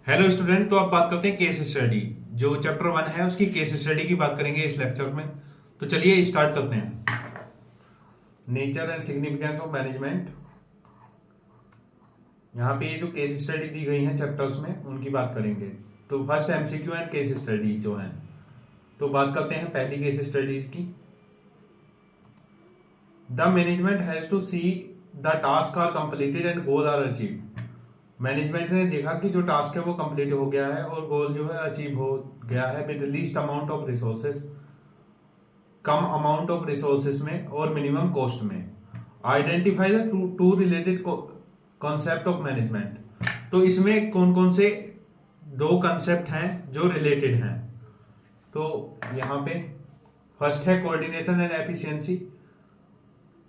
Hello student, तो अब बात करते हैं केस स्टडी। जो चैप्टर 1 है उसकी केस स्टडी की बात करेंगे इस लेक्चर में। तो चलिए स्टार्ट करते हैं। Nature and significance of management. यहाँ पे ये जो केस स्टडी दी गई है चैप्टर्स में उनकी बात करेंगे। तो first MCQ and case study जो है, तो बात करते हैं पहली केस स्टडीज की। The management has to see the task are completed and goal are achieve. Management ने देखा कि जो टास्क है वो कंप्लीट हो गया है और गोल जो है अचीव हो गया है with least amount of resources, come amount of resources में और मिनिमम कॉस्ट में। Identify the two related concept of management. तो इसमें कौन कौन से दो कंसेप्ट हैं जो रिलेटेड हैं। तो यहाँ पे फर्स्ट है coordination and efficiency,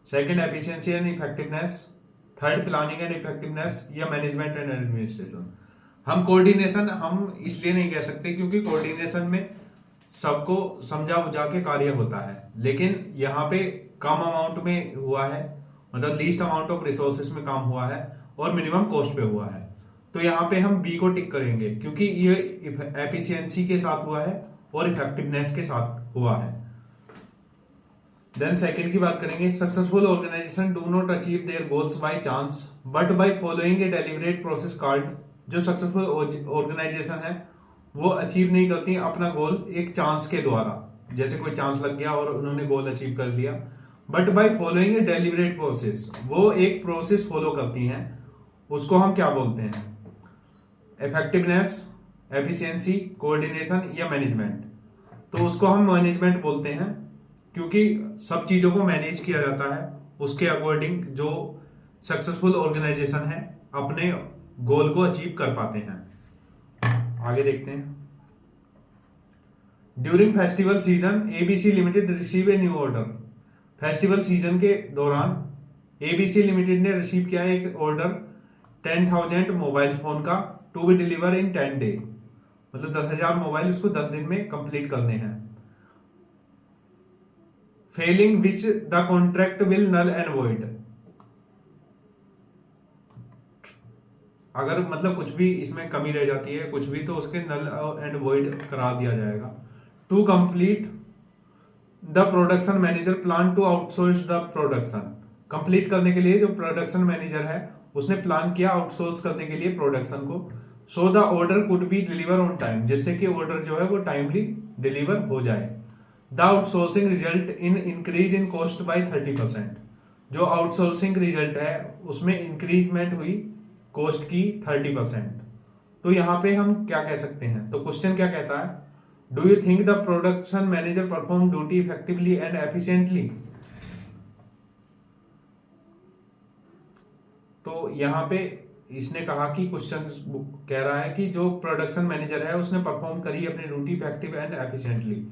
second efficiency and effectiveness, third planning and effectiveness या मैनेजमेंट एंड एडमिनिस्ट्रेशन। हम कोऑर्डिनेशन हम इसलिए नहीं कह सकते क्योंकि कोऑर्डिनेशन में सबको समझा बुझा के कार्य होता है, लेकिन यहाँ पे कम अमाउंट में हुआ है, मतलब लीस्ट अमाउंट ऑफ रिसोर्सेज में काम हुआ है और मिनिमम कॉस्ट पे हुआ है। तो यहाँ पे हम बी को टिक करेंगे क्योंकि ये एफिशिएंसी के साथ हुआ है और इफेक्टिवनेस के साथ हुआ है। देन सेकंड की बात करेंगे, successful organisation do not achieve their goals by chance but by following a deliberate process card. जो सक्सेसफुल ऑर्गेनाइजेशन है वो अचीव नहीं करती अपना गोल एक चांस के द्वारा, जैसे कोई चांस लग गया और उन्होंने गोल अचीव कर लिया, but by following a deliberate process, वो एक प्रोसेस फॉलो करती हैं। उसको हम क्या बोलते हैं? इफेक्टिवनेस, एफिशिएंसी, कोऑर्डिनेशन या मैनेजमेंट। तो उसको हम मैनेजमेंट बोलते हैं क्योंकि सब चीजों को मैनेज किया जाता है उसके अकॉर्डिंग जो सक्सेसफुल ऑर्गेनाइजेशन है अपने गोल को अचीव कर पाते हैं। आगे देखते हैं। During festival season ABC limited receive a new order. Festival season के दौरान एबीसी लिमिटेड ने रिसीव किया एक ऑर्डर 10,000 मोबाइल फोन का to be deliver in 10 day, मतलब 10,000 मोबाइल उसको 10 दिन में कंप्लीट करने हैं। Failing which the contract will null and void. अगर मतलब कुछ भी इसमें कमी रह जाती है कुछ भी, तो उसके नल एंड वॉइड करा दिया जाएगा। To complete the production manager plan to outsource the production. Complete करने के लिए जो प्रोडक्शन मैनेजर है उसने प्लान किया आउटसोर्स करने के लिए प्रोडक्शन को। So the order could be deliver on time, जिससे कि ऑर्डर जो है वो टाइमली डिलीवर हो जाए। The outsourcing result in increase in cost by 30%। जो आउटसोर्सिंग रिजल्ट है उसमें इंक्रीजमेंट हुई कॉस्ट की 30%। तो यहाँ पे हम क्या कह सकते हैं? तो क्वेश्चन क्या कहता है? Do you think the production manager perform duty effectively and efficiently. तो यहाँ पे इसने कहा कि क्वेश्चन कह रहा है कि जो प्रोडक्शन मैनेजर है उसने परफॉर्म करी अपनी ड्यूटी इफेक्टिव एंड एफिशिएंटली।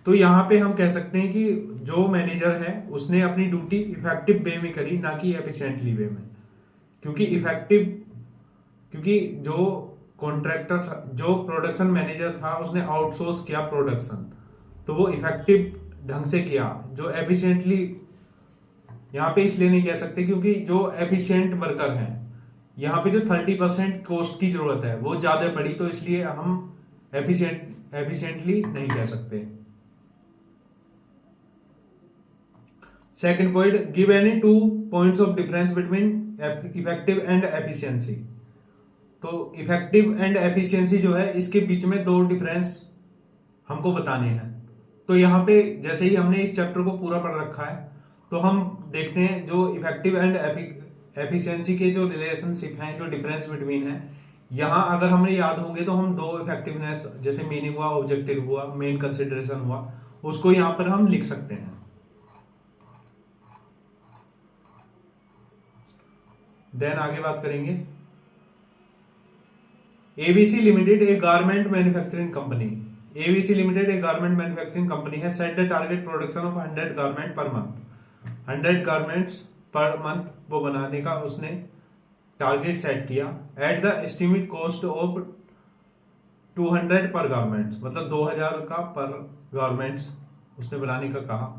तो यहाँ पे हम कह सकते हैं कि जो मैनेजर है उसने अपनी ड्यूटी इफेक्टिव वे में करी, ना कि एफिशिएंटली वे में। क्योंकि जो कॉन्ट्रैक्टर जो प्रोडक्शन मैनेजर था उसने आउटसोर्स किया प्रोडक्शन, तो वो इफेक्टिव ढंग से किया। जो एफिशिएंटली यहाँ पे इसलिए नहीं कह सकते क्योंकि जो एफिशिएंट वर्कर हैं यहाँ पे जो 30% कॉस्ट की जरूरत है वो ज्यादा पड़ी, तो इसलिए हम एफिशिएंटली नहीं कह सकते। Second point, give any 2 points of difference between effective and efficiency. तो इफेक्टिव एंड एफिशिएंसी जो है इसके बीच में 2 डिफरेंस हमको बताने हैं। तो यहाँ पे जैसे ही हमने इस चैप्टर को पूरा पढ़ रखा है तो हम देखते हैं जो इफेक्टिव एंड एफिशिएंसी के जो रिलेशनशिप हैं, जो डिफरेंस बिटवीन है, यहाँ अगर हमें याद होंगे तो हम 2 इफेक्टिवनेस जैसे मीनिंग हुआ, ऑब्जेक्टिव हुआ, मेन कंसिडरेशन हुआ, उसको यहाँ पर हम लिख सकते हैं। देन आगे बात करेंगे। ABC limited a garment manufacturing company. ABC limited a garment manufacturing company है set the target production of 100 garment per month. 100 garments per month वो बनाने का उसने टारगेट सेट किया। At the estimate cost of 200 per garments, मतलब 2000 का पर garments उसने बनाने का कहा।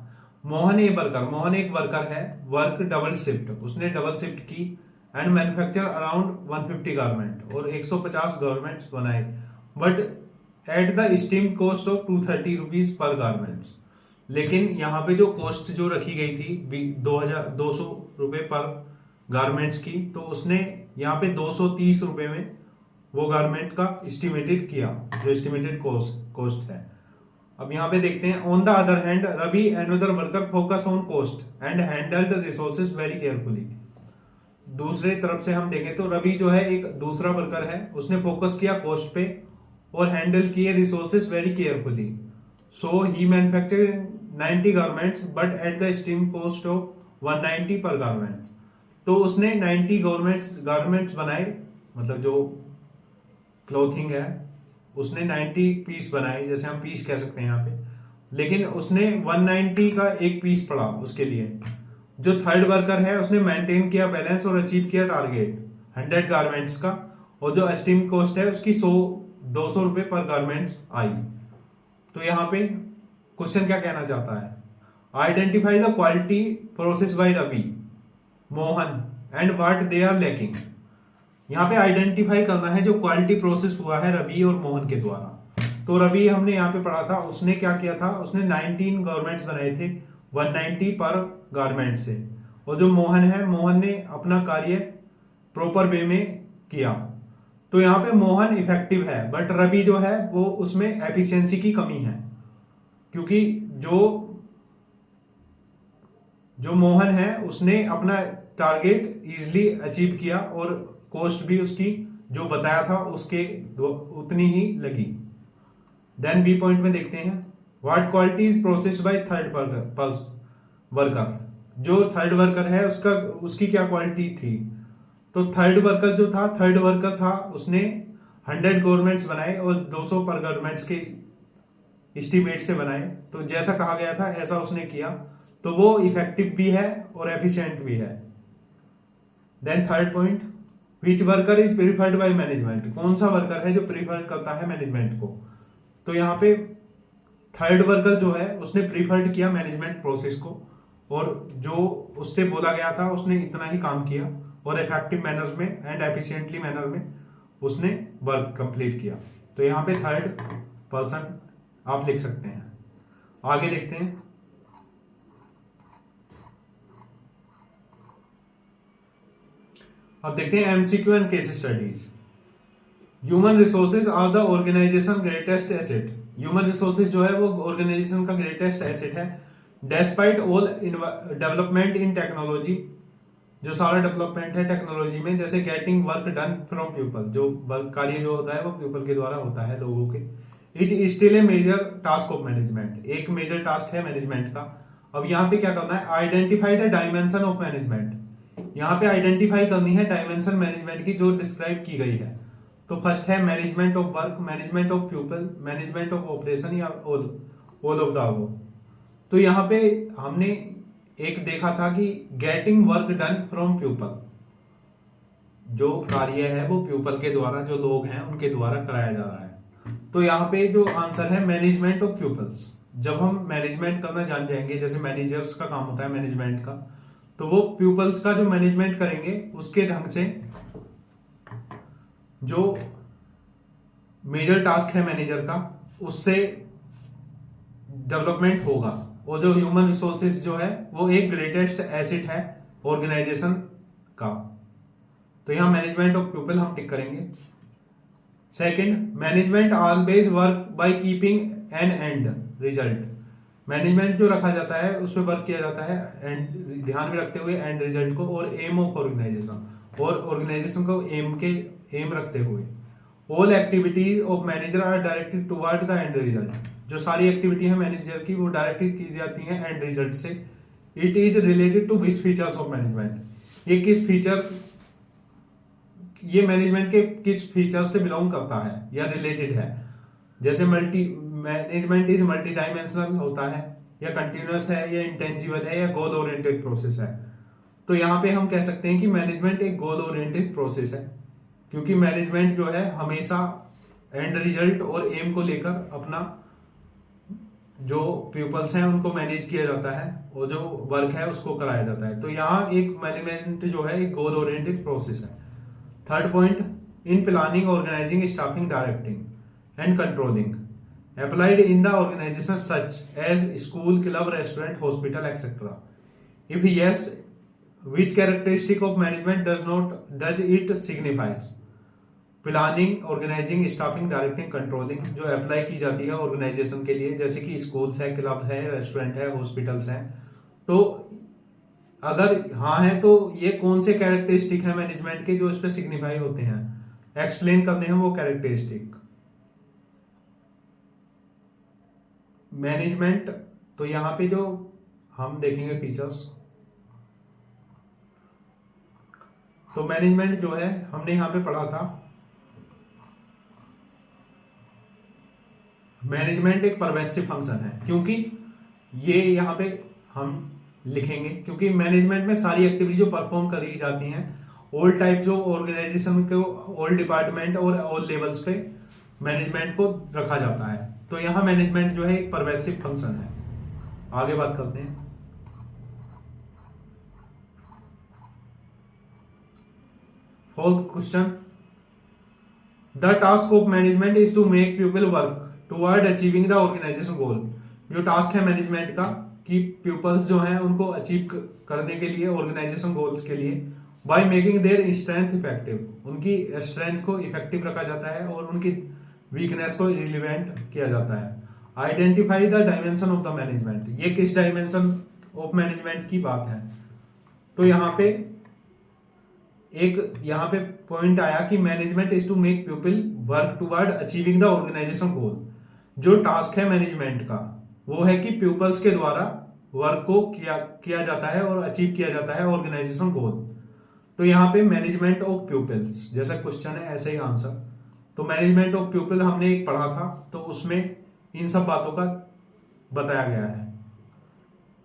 मोहन एक वर्कर है, वर्क डबल शिफ्ट, उसने डबल शिफ्ट की एंड मैन्युफैक्चर अराउंड 150 गारमेंट, और 150 गारमेंट्स बनाए, but at the steam cost of 230 rupees per garments. लेकिन यहाँ पे जो कॉस्ट जो रखी गई थी 2,200 रुपये पर गारमेंट्स की, तो उसने यहाँ पे 230 रुपये में वो गारमेंट का एस्टिमेटेड किया, जो एस्टिमेटेड कॉस्ट है। अब यहाँ पे देखते हैं, on the other hand Ravi and other worker focus on cost and handled resources very carefully. दूसरे तरफ से हम देखें तो रवि जो है एक दूसरा वर्कर है, उसने फोकस किया कॉस्ट पे और हैंडल किए resources very carefully. So he manufacture 90 garments but at the steam cost of 190 पर गारमेंट। तो उसने 90 गारमेंट्स बनाए, मतलब जो क्लोथिंग है उसने 90 पीस बनाए, जैसे हम पीस कह सकते हैं यहाँ पे, लेकिन उसने 190 का एक पीस पड़ा उसके लिए। जो थर्ड वर्कर है उसने मेंटेन किया बैलेंस और अचीव किया टारगेट 100 गारमेंट्स का, और जो एस्टीम कॉस्ट है उसकी 200 रुपये पर गारमेंट्स आई। तो यहाँ पे क्वेश्चन क्या कहना चाहता है, identify the quality process by Ravi Mohan and what they are lacking. यहाँ पे आइडेंटिफाई करना है जो क्वालिटी प्रोसेस हुआ है रवि और मोहन के द्वारा। तो रवि हमने यहाँ पे पढ़ा था, उसने क्या किया था, उसने 19 गारमेंट्स बनाए थे 190 पर गारमेंट से, और जो मोहन है, मोहन ने अपना कार्य प्रॉपर वे में किया। तो यहाँ पे मोहन इफेक्टिव है, बट रवि जो है वो उसमें एफिशिएंसी की कमी है, क्योंकि जो मोहन है उसने अपना टारगेट इजिली अचीव किया और कॉस्ट भी उसकी जो बताया था उसके उतनी ही लगी। देन बी पॉइंट में देखते हैं, what quality is processed by third worker. जो थर्ड वर्कर है उसकी क्या क्वालिटी थी। तो थर्ड वर्कर था उसने 100 गारमेंट्स बनाए और 200 पर गारमेंट्स के एस्टिमेट से बनाए। तो जैसा कहा गया था ऐसा उसने किया, तो वो इफेक्टिव भी है और एफिशिएंट भी है। Then third point, which worker is preferred by management. कौन सा वर्कर है जो प्रीफर करता है मैनेजमेंट को। तो यहाँ पे थर्ड वर्कर जो है उसने प्रीफर्ड किया मैनेजमेंट प्रोसेस को, और जो उससे बोला गया था उसने इतना ही काम किया और इफेक्टिव मैनर में एंड एफिशिएंटली मैनर में उसने वर्क कंप्लीट किया। तो यहाँ पे थर्ड पर्सन आप लिख सकते हैं। आगे देखते हैं, अब देखते हैं MCQ and case studies. Human resources are the organisation greatest asset. Human resources जो है वो ऑर्गेनाइजेशन का ग्रेटेस्ट एसेट है। Despite all development in technology, जो सारा डेवलपमेंट है टेक्नोलॉजी में, जैसे getting work done from people, जो वर्क कार्य जो होता है वो पीपल के द्वारा होता है, लोगों के। It is still a major task of management, एक मेजर टास्क है मैनेजमेंट का। अब यहाँ पे क्या करना है, identify the dimension of management. यहाँ पे आइडेंटिफाई करनी है डायमेंशन मैनेजमेंट की जो डिस्क्राइब की गई है। तो फर्स्ट है management of work, management of people, management of operation, या ऑल ऑफ द अबव। तो यहाँ पे हमने एक देखा था कि getting work done from people, जो कार्य है वो पीपल के द्वारा, जो लोग हैं उनके द्वारा कराया जा रहा है। तो यहाँ पे जो आंसर है मैनेजमेंट ऑफ पीपल्स। जब हम मैनेजमेंट करना जान जाएंगे, जैसे मैनेजर्स का काम होता है मैनेजमेंट का, तो वो पीपल्स का जो मैनेजमेंट करेंगे उसके ढंग से जो मेजर टास्क है मैनेजर का उससे डेवलपमेंट होगा। और जो ह्यूमन रिसोर्सेज जो है वो एक ग्रेटेस्ट एसेट है ऑर्गेनाइजेशन का। तो यहां मैनेजमेंट ऑफ पीपल हम टिक करेंगे। Second, management always work by keeping an and result. Management जो रखा जाता है उसमें वर्क किया जाता है एंड ध्यान में रखते हुए एंड रिजल्ट को, और एम ऑफ ऑर्गेनाइजेशन, और ऑर्गेनाइजेशन को एम रखते हुए। All activities of manager are directed toward the end result. जो सारी एक्टिविटी है मैनेजर की वो डायरेक्टेड की जाती है एंड रिजल्ट से। It is related to which features of management. ये किस फीचर, ये मैनेजमेंट के किस फीचर से बिलोंग करता है या रिलेटेड है। जैसे मैनेजमेंट इज मल्टी डायमेंशनल होता है, या कंटिन्यूअस है, या इंटेंजिबल है, या गोल ओरिएंटेड प्रोसेस है। तो यहाँ पे हम कह सकते हैं कि मैनेजमेंट एक गोल ओरिएंटेड प्रोसेस है, क्योंकि मैनेजमेंट जो है हमेशा एंड रिजल्ट और एम को लेकर अपना जो प्यूपल्स हैं उनको मैनेज किया जाता है और जो वर्क है उसको कराया जाता है। तो यहाँ एक मैनेजमेंट जो है एक गोल ओरिएंटेड प्रोसेस है। Third point, in planning, organising, staffing, directing and controlling applied in the organization such as school, club, restaurant, hospital, etc. If yes, which characteristic of management does it signifies? Planning, organising, staffing, directing, controlling जो apply की जाती है organisation के लिए, जैसे कि schools है, club है, रेस्टोरेंट है, हॉस्पिटल्स हैं। तो अगर हाँ है तो ये कौन से कैरेक्टरिस्टिक है मैनेजमेंट के जो इस पे सिग्निफाई होते हैं, एक्सप्लेन करने हैं वो कैरेक्टरिस्टिक। मैनेजमेंट, तो यहाँ पे जो हम देखेंगे फीचर्स, तो मैनेजमेंट जो है हमने यहाँ पे पढ़ा था, मैनेजमेंट एक परवेसिव फंक्शन है, क्योंकि ये यहाँ पे हम लिखेंगे क्योंकि मैनेजमेंट में सारी एक्टिविटी जो परफॉर्म करी जाती हैं ऑल टाइप्स ऑफ ऑर्गेनाइजेशन को, ऑल डिपार्टमेंट और ऑल लेवल्स पे मैनेजमेंट को रखा जाता है। तो यहाँ मैनेजमेंट जो है एक परवेसिव फंक्शन है। आगे बात करते हैं। Fourth question, the task of management is to make people work toward achieving the organisation goal. जो टास्क है मैनेजमेंट का कि पीपल्स जो हैं उनको अचीव करने के लिए ऑर्गेनाइजेशन गोल्स के लिए, by making their strength effective, उनकी स्ट्रेंथ को इफेक्टिव रखा जाता है और उनकी वीकनेस को रिलीवेंट किया जाता है। Identify the dimension of the management, ये किस डायमेंशन ऑफ मैनेजमेंट की बात है। तो यहाँ पे एक पॉइंट आया कि management is to make people work toward achieving the organisation goal. जो टास्क है मैनेजमेंट का वो है कि पीपल्स के द्वारा वर्क को किया जाता है और अचीव किया जाता है ऑर्गेनाइजेशन गोल। तो यहाँ पे मैनेजमेंट ऑफ पीपल्स जैसा क्वेश्चन है ऐसे ही आंसर। तो मैनेजमेंट ऑफ पीपल हमने एक पढ़ा था, तो उसमें इन सब बातों का बताया गया है।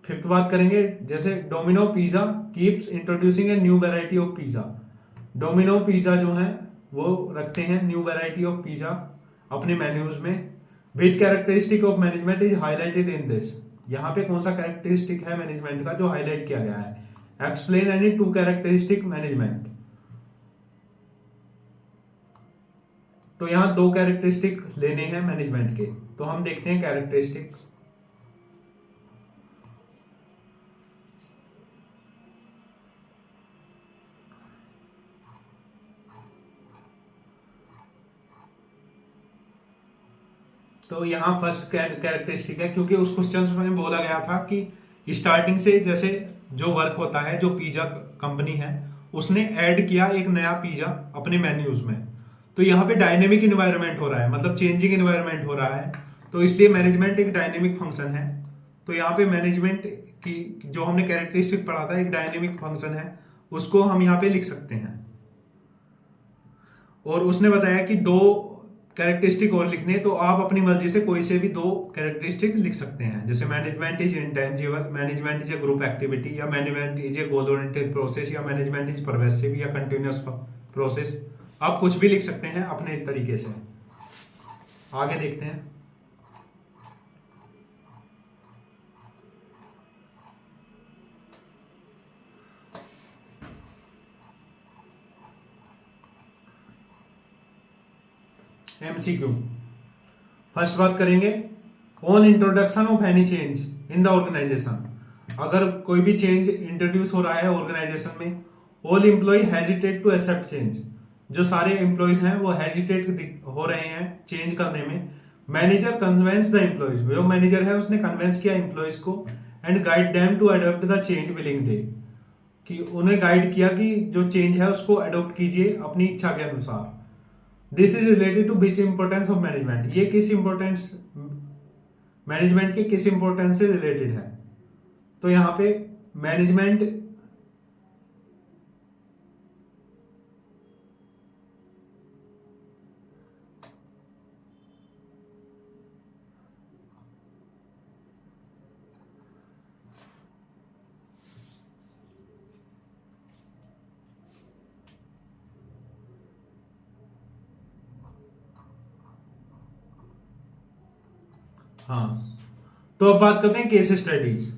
फिफ्थ बात करेंगे, जैसे Domino pizza keeps introducing a new variety of pizza. Domino pizza जो है वो रखते हैं न्यू वैरायटी ऑफ पिज्जा अपने मेन्यूज में। Which characteristic of management is highlighted in this, यहाँ पे कौन सा कैरेक्टरिस्टिक है मैनेजमेंट का जो हाईलाइट किया गया है। Explain any two characteristic management. तो यहाँ दो कैरेक्टरिस्टिक लेने हैं मैनेजमेंट के, तो हम देखते हैं कैरेक्टरिस्टिक। तो यहाँ फर्स्ट कैरेक्टरिस्टिक है, क्योंकि उस क्वेश्चन में बोला गया था कि स्टार्टिंग से जैसे जो वर्क होता है, जो पिज्जा कंपनी है उसने ऐड किया एक नया पिज्जा अपने मेन्यूज में, तो यहाँ पे डायनेमिक इन्वायरमेंट हो रहा है, मतलब चेंजिंग इन्वायरमेंट हो रहा है, तो इसलिए मैनेजमेंट एक डायनेमिक फंक्शन है। तो यहाँ पे मैनेजमेंट की जो हमने कैरेक्टरिस्टिक पढ़ा था एक डायनेमिक फंक्शन है, उसको हम यहाँ पे लिख सकते हैं। और उसने बताया कि दो कैरेक्टरिस्टिक और लिखने, तो आप अपनी मर्जी से कोई से भी दो कैरेक्टरिस्टिक लिख सकते हैं, जैसे management is intangible, management is a group activity, या management is a goal oriented process, या मैनेजमेंट इज परवेसिव या कंटिन्यूअस प्रोसेस। आप कुछ भी लिख सकते हैं अपने तरीके से। आगे देखते हैं। एमसीक्यू। फर्स्ट बात करेंगे on introduction of any change in the organisation. अगर कोई भी चेंज इंट्रोड्यूस हो रहा है ऑर्गेनाइजेशन में, all employ hesitate to accept change. जो सारे एम्प्लॉयज हैं वो हेजिटेट हो रहे हैं चेंज करने में। मैनेजर कन्वेंस द एम्प्लॉयज, जो मैनेजर है उसने कन्वेंस किया एम्प्लॉयज को, and guide them to adopt the change willing they, कि उन्हें गाइड किया कि जो चेंज है उसको अडॉप्ट कीजिए अपनी इच्छा के अनुसार। This is related to which importance of management, ये किस इंपोर्टेंस मैनेजमेंट के किस इंपोर्टेंस से रिलेटेड है। तो यहां पे मैनेजमेंट हाँ, तो अब बात करते हैं केस स्टडीज।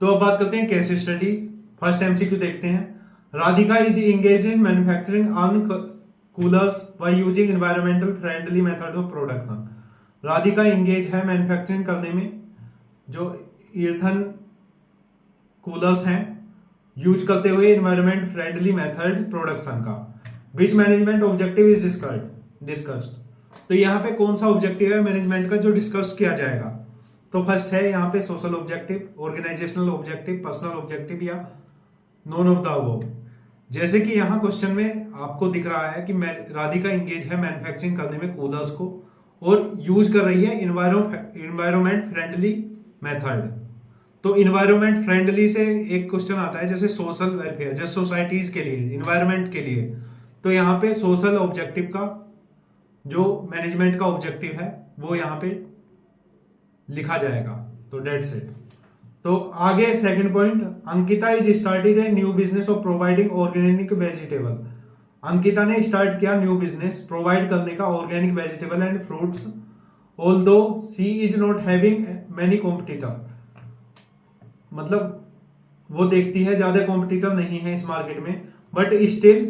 तो अब बात करते हैं केस स्टडीज। फर्स्ट एमसीक्यू देखते हैं। Radhika is engage in manufacturing on coolers by using environmental friendly method of production. Radhika engage है मैन्युफैक्चरिंग करने में जो ईर्थन कूलर्स हैं यूज करते हुए एनवायरमेंट फ्रेंडली मेथड प्रोडक्शन का। विच मैनेजमेंट ऑब्जेक्टिव इज डिस्कस्ड। तो यहाँ पे कौन सा ऑब्जेक्टिव है मैनेजमेंट का जो डिस्कस किया जाएगा। तो फर्स्ट है यहाँ पे social objective, organisational objective, personal objective या नॉन ऑफ द अबव। जैसे कि यहाँ क्वेश्चन में आपको दिख रहा है कि राधिका इंगेज है मैन्युफैक्चरिंग करने में कूलर्स को और यूज कर रही है इन्वायरमेंट फ्रेंडली मेथड। तो इन्वायरमेंट फ्रेंडली से एक क्वेश्चन आता है जैसे सोशल वेलफेयर, जैसे सोसाइटीज के लिए, इन्वायरमेंट के लिए। तो यहाँ पे सोशल ऑब्जेक्टिव का जो मैनेजमेंट का ऑब्जेक्टिव है वो यहाँ पे लिखा जाएगा। तो डेट्स इट। तो आगे second point, Ankita is started a new business of providing organic vegetable. Ankita ने स्टार्ट किया न्यू बिजनेस प्रोवाइड करने का organic vegetable and fruits although she is not having many competitor. मतलब वो देखती है ज्यादा कॉम्पिटिटर नहीं है इस मार्केट में, but still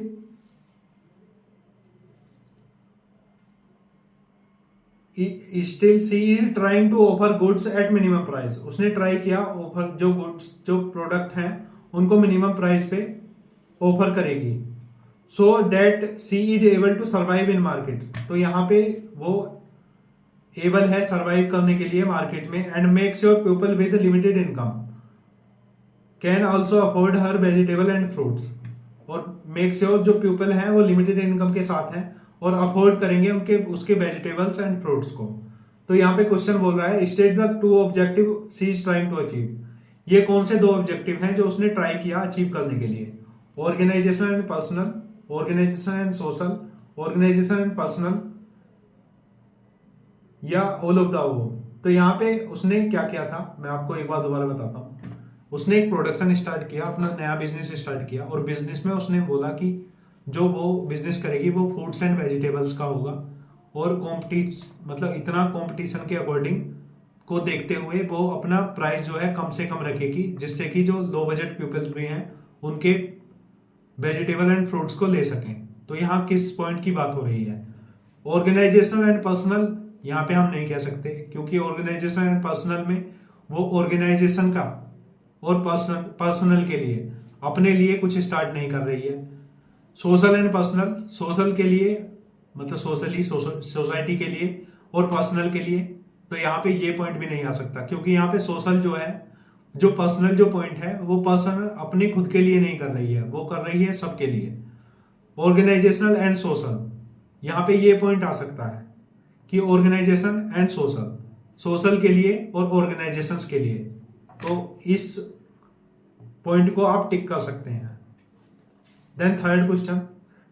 she is trying to offer goods at minimum price. उसने ट्राई किया ऑफर जो गुड्स जो प्रोडक्ट हैं उनको मिनिमम प्राइस पे ऑफर करेगी so that she is able to survive in market. तो यहाँ पे वो एबल है सर्वाइव करने के लिए मार्केट में। And makes your people with limited income can also afford her vegetable and fruits. और मेक्स योर जो पीपल हैं वो लिमिटेड इनकम के साथ हैं और अफोर्ड करेंगे उसके वेजिटेबल्स एंड फ्रूट्स को। तो यहाँ पे क्वेश्चन बोल रहा है state the two objective she is trying to achieve. ये कौन से दो ऑब्जेक्टिव हैं जो उसने ट्राई किया अचीव करने के लिए। Organisation and personal, organisation and social, organisation and personal या ऑल ऑफ द अबव। तो यहाँ पे उसने क्या किया था मैं आपको एक बार दोबारा बताता हूँ। उसने एक प्रोडक्शन स्टार्ट किया, अपना नया बिजनेस स्टार्ट किया और बिजनेस में उसने बोला कि जो वो बिजनेस करेगी वो फ्रूट्स एंड वेजिटेबल्स का होगा और मतलब इतना कंपटीशन के अकॉर्डिंग को देखते हुए वो अपना प्राइस जो है कम से कम रखेगी जिससे कि जो लो बजट पीपल्स भी हैं उनके वेजिटेबल एंड फ्रूट्स को ले सकें। तो यहाँ किस पॉइंट की बात हो रही है। ऑर्गेनाइजेशनल एंड पर्सनल यहाँ पे हम नहीं कह सकते क्योंकि ऑर्गेनाइजेशन एंड पर्सनल में वो ऑर्गेनाइजेशन का और पर्सनल के लिए अपने लिए कुछ स्टार्ट नहीं कर रही है। सोशल एंड पर्सनल, सोशल के लिए मतलब सोशली सोसाइटी के लिए और पर्सनल के लिए। तो यहाँ पे ये पॉइंट भी नहीं आ सकता क्योंकि यहाँ पे सोशल जो है जो पर्सनल जो पॉइंट है वो पर्सनल अपने खुद के लिए नहीं कर रही है, वो कर रही है सबके लिए। ऑर्गेनाइजेशनल एंड सोशल, यहाँ पे ये पॉइंट आ सकता है कि ऑर्गेनाइजेशन एंड सोशल, सोशल के लिए और ऑर्गेनाइजेशंस के लिए। तो इस पॉइंट को आप टिक कर सकते हैं। Then third question,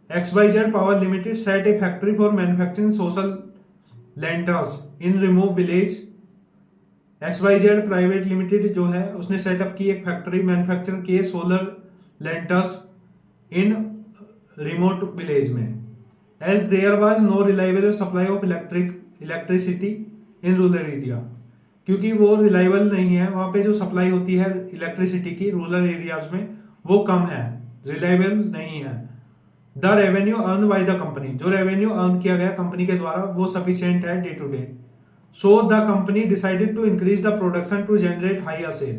XYZ Power Limited set a factory for manufacturing social lanterns in remote village। XYZ private limited जो है उसने सेटअप की एक फैक्ट्री मैन्युफैक्चर किए solar lanterns in remote village में। As there was no reliable supply of electricity in rural area. क्योंकि वो reliable नहीं है, वहां पे जो सप्लाई होती है इलेक्ट्रिसिटी की रूरल एरियाज में वो कम है, रिलायबल नहीं है। The revenue earn by the company, जो रेवेन्यू अर्न किया गया कंपनी के द्वारा वो सफिशिएंट है day to day. So the company decided to increase the production to generate higher sale.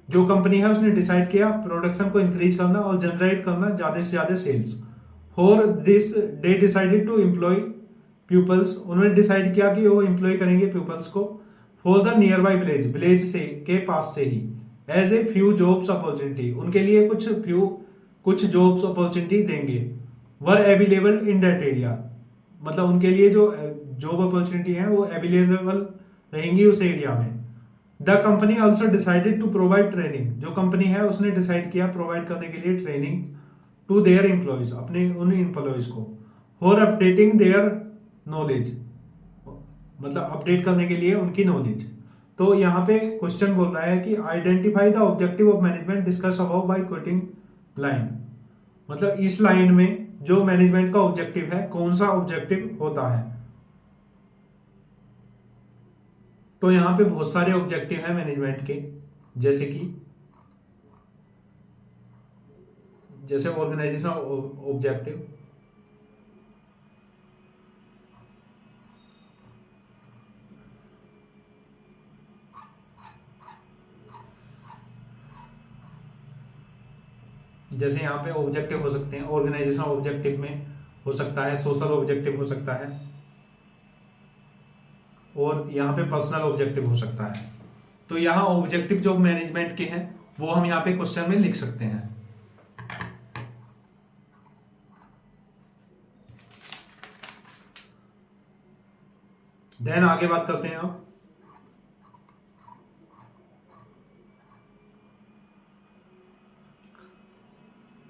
जो कंपनी है उसने डिसाइड किया प्रोडक्शन को इंक्रीज करना और जनरेट करना ज्यादा से ज्यादा sales. For this they decided to employ peoples, उन्होंने डिसाइड किया कि वो एम्प्लॉय करेंगे पीपल्स को for the nearby village, village से के पास से ही। As a few jobs opportunity, उनके लिए कुछ जॉब्स अपॉर्चुनिटी देंगे। Were available in that area, मतलब उनके लिए जो जॉब अपॉर्चुनिटी है वो अवेलेबल रहेंगी उस एरिया में। The company also decided to provide training, जो कंपनी है उसने डिसाइड किया प्रोवाइड करने के लिए ट्रेनिंग टू देयर एम्प्लॉयज, अपने उन एम्प्लॉयज को। फॉर अपडेटिंग देयर नॉलेज, मतलब अपडेट करने के लिए उनकी नॉलेज। तो यहाँ पे क्वेश्चन बोल रहा है कि identify the objective of management discuss about by quoting line. मतलब इस लाइन में जो मैनेजमेंट का ऑब्जेक्टिव है कौन सा ऑब्जेक्टिव होता है। तो यहाँ पे बहुत सारे ऑब्जेक्टिव हैं मैनेजमेंट के, जैसे ऑर्गेनाइजेशन ऑब्जेक्टिव, जैसे यहाँ पे ऑब्जेक्टिव हो सकते हैं, ऑर्गेनाइजेशन ऑब्जेक्टिव में हो सकता है सोशल ऑब्जेक्टिव हो सकता है, और यहाँ पे पर्सनल ऑब्जेक्टिव हो सकता है। तो यहाँ ऑब्जेक्टिव जो मैनेजमेंट के हैं वो हम यहाँ पे क्वेश्चन में लिख सकते हैं। देन आगे बात करते हैं आप।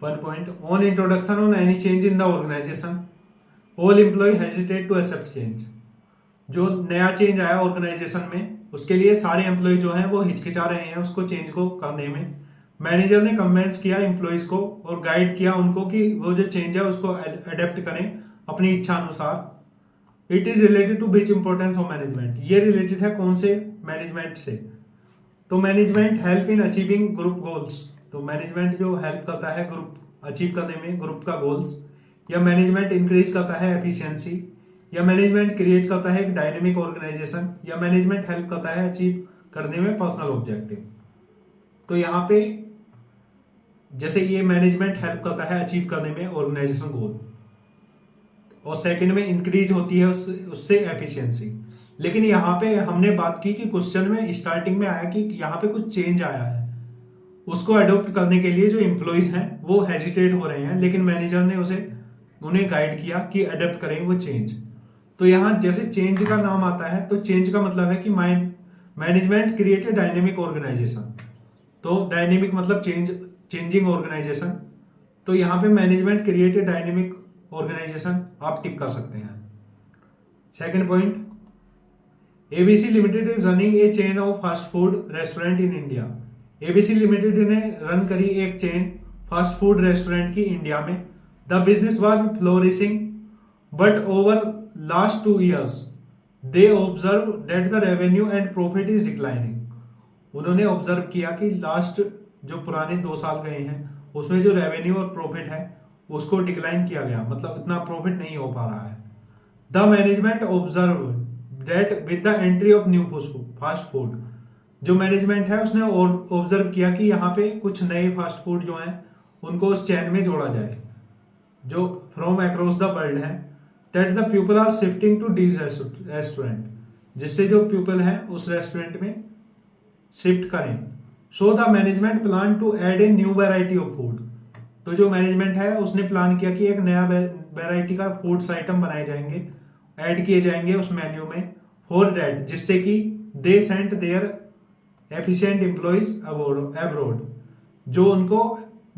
One point, on introduction on any change in the organisation all employ hesitate to accept change. जो नया चेंज आया ऑर्गेनाइजेशन में उसके लिए सारे एम्प्लॉय जो हैं वो हिचकिचा रहे हैं उसको चेंज को करने में। मैनेजर ने कन्वेंस किया एम्प्लॉयज को और गाइड किया उनको कि वो जो चेंज है उसको अडेप्ट करें अपनी इच्छा अनुसार। It is related to which importance of management, ये रिलेटेड है कौन से मैनेजमेंट से। तो management help in achieving group goals, तो मैनेजमेंट जो हेल्प करता है ग्रुप अचीव करने में ग्रुप का गोल्स, या मैनेजमेंट इंक्रीज करता है एफिशिएंसी, या मैनेजमेंट क्रिएट करता है एक डायनेमिक ऑर्गेनाइजेशन, या मैनेजमेंट हेल्प करता है अचीव करने में पर्सनल ऑब्जेक्टिव। तो यहाँ पे जैसे ये मैनेजमेंट हेल्प करता है अचीव करने में ऑर्गेनाइजेशन गोल, और सेकंड में इंक्रीज होती है उससे एफिशिएंसी। लेकिन यहाँ पे हमने बात की कि क्वेश्चन में स्टार्टिंग में आया कि यहाँ पे कुछ चेंज आया है, उसको अडॉप्ट करने के लिए जो एम्प्लॉयज हैं वो हेजिटेट हो रहे हैं, लेकिन मैनेजर ने उन्हें गाइड किया कि अडॉप्ट करें वो चेंज। तो यहाँ जैसे चेंज का नाम आता है तो चेंज का मतलब है कि management create a dynamic organisation. तो डायनेमिक मतलब चेंजिंग ऑर्गेनाइजेशन। तो यहाँ पे management create a dynamic organisation आप टिक कर सकते हैं। Second point, ABC limited is running a chain of fast food restaurant in India. ABC limited ने रन करी एक चेन फास्ट फूड रेस्टोरेंट की इंडिया में। The business was flourishing but over last 2 years they observe that the revenue and profit is declining. उन्होंने observe किया कि last जो पुराने 2 साल गए हैं उसमें जो रेवेन्यू और प्रॉफिट है उसको डिक्लाइन किया गया, मतलब इतना प्रॉफिट नहीं हो पा रहा है। The management observe that with the entry of new fast food, जो मैनेजमेंट है उसने ऑब्जर्व किया कि यहाँ पे कुछ नए फास्ट फूड जो हैं उनको उस चेन में जोड़ा जाए जो फ्रॉम अक्रॉस द वर्ल्ड है। That the people are shifting to these restaurant, जिससे जो पीपल हैं उस रेस्टोरेंट में शिफ्ट करें। So the management plan to add a new variety of food, तो जो मैनेजमेंट है उसने प्लान किया कि एक नया वेराइटी का फूड्स आइटम बनाए जाएंगे, ऐड किए जाएंगे उस मेन्यू में। फॉर दैट, जिससे कि they sent their efficient employees abroad, जो उनको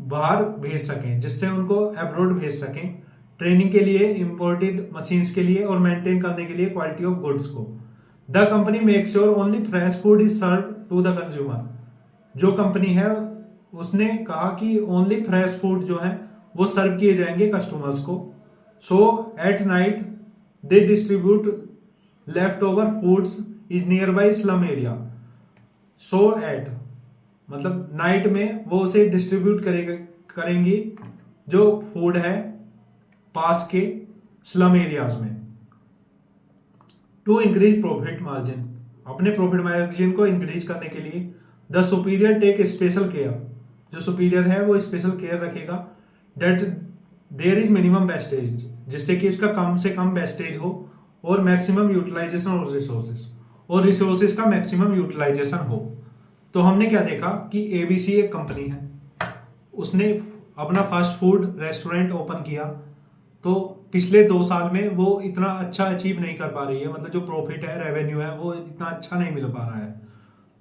बाहर भेज सकें, जिससे उनको अब्रोड भेज सकें ट्रेनिंग के लिए, इंपोर्टेड मशीन्स के लिए और मेंटेन करने के लिए क्वालिटी ऑफ गुड्स को। The company make sure only fresh food is serve to the consumer, जो कंपनी है उसने कहा कि ओनली फ्रेश फूड जो है वो सर्व किए जाएंगे कस्टमर्स को। So at night they distribute left over foods is nearby slum area. So at मतलब नाइट में वो उसे डिस्ट्रीब्यूट करेंगी जो फूड है पास के स्लम एरियाज में। टू इंक्रीज प्रॉफिट मार्जिन, अपने प्रॉफिट मार्जिन को इंक्रीज करने के लिए। The superior take special care, जो सुपीरियर है वो स्पेशल केयर रखेगा। That there is minimum wastage, जिससे कि उसका कम से कम वेस्टेज हो और मैक्सिमम यूटिलाइजेशन ऑफ रिसोर्सेज, और रिसोर्सेज का मैक्सिमम यूटिलाइजेशन हो। तो हमने क्या देखा कि एबीसी एक कंपनी है, उसने अपना फास्ट फूड रेस्टोरेंट ओपन किया, तो पिछले 2 साल में वो इतना अच्छा अचीव नहीं कर पा रही है, मतलब जो प्रॉफिट है, रेवेन्यू है, वो इतना अच्छा नहीं मिल पा रहा है।